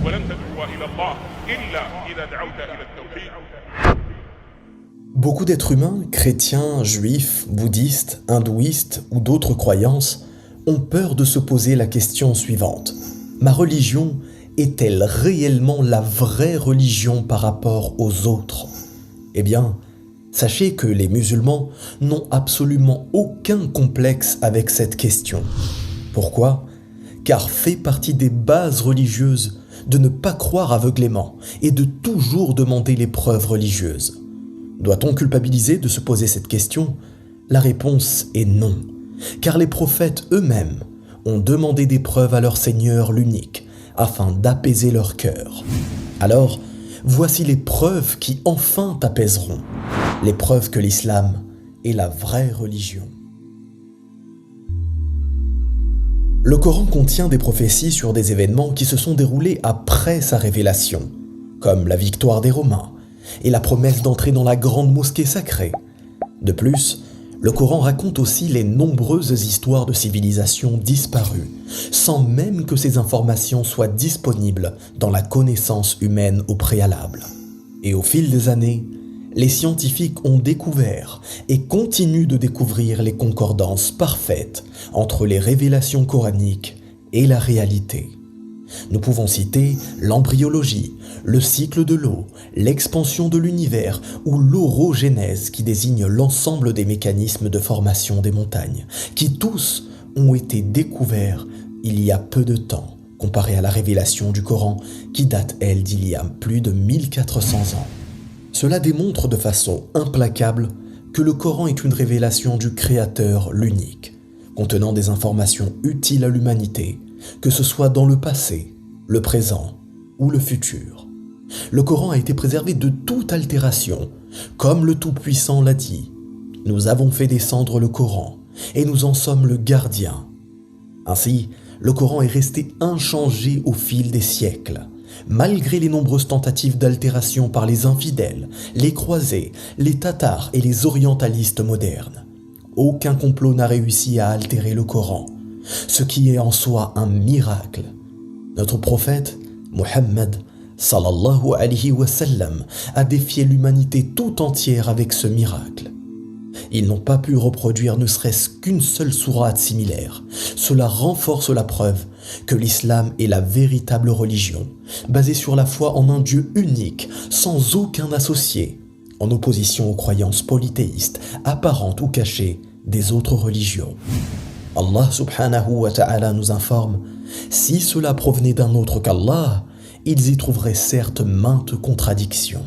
ولن تدعو إلى الله إلا إذا دعوت إلى التوحيد. Beaucoup d'êtres humains, chrétiens, juifs, bouddhistes, hindouistes ou d'autres croyances, ont peur de se poser la question suivante. Ma religion est-elle réellement la vraie religion par rapport aux autres? Eh bien, sachez que les musulmans n'ont absolument aucun complexe avec cette question. Pourquoi? Car fait partie des bases religieuses de ne pas croire aveuglément et de toujours demander les preuves religieuses. Doit-on culpabiliser de se poser cette question? La réponse est non, car les prophètes eux-mêmes ont demandé des preuves à leur Seigneur l'unique, afin d'apaiser leur cœur. Alors, voici les preuves qui enfin t'apaiseront, les preuves que l'islam est la vraie religion. Le Coran contient des prophéties sur des événements qui se sont déroulés après sa révélation, comme la victoire des Romains et la promesse d'entrer dans la grande mosquée sacrée. De plus, le Coran raconte aussi les nombreuses histoires de civilisations disparues, sans même que ces informations soient disponibles dans la connaissance humaine au préalable. Et au fil des années, les scientifiques ont découvert et continuent de découvrir les concordances parfaites entre les révélations coraniques et la réalité. Nous pouvons citer l'embryologie, le cycle de l'eau, l'expansion de l'univers ou l'orogénèse qui désigne l'ensemble des mécanismes de formation des montagnes, qui tous ont été découverts il y a peu de temps, comparé à la révélation du Coran qui date, elle, d'il y a plus de 1400 ans. Cela démontre de façon implacable que le Coran est une révélation du Créateur l'unique, contenant des informations utiles à l'humanité, que ce soit dans le passé, le présent ou le futur. Le Coran a été préservé de toute altération, comme le Tout-Puissant l'a dit. Nous avons fait descendre le Coran et nous en sommes le gardien. Ainsi, le Coran est resté inchangé au fil des siècles, malgré les nombreuses tentatives d'altération par les infidèles, les croisés, les tatars et les orientalistes modernes. Aucun complot n'a réussi à altérer le Coran, ce qui est en soi un miracle. Notre prophète, Muhammad, sallallahu alayhi wa sallam, a défié l'humanité tout entière avec ce miracle. Ils n'ont pas pu reproduire ne serait-ce qu'une seule sourate similaire. Cela renforce la preuve que l'islam est la véritable religion, basée sur la foi en un Dieu unique, sans aucun associé, en opposition aux croyances polythéistes, apparentes ou cachées des autres religions. Allah subhanahu wa ta'ala nous informe, si cela provenait d'un autre qu'Allah, ils y trouveraient certes maintes contradictions.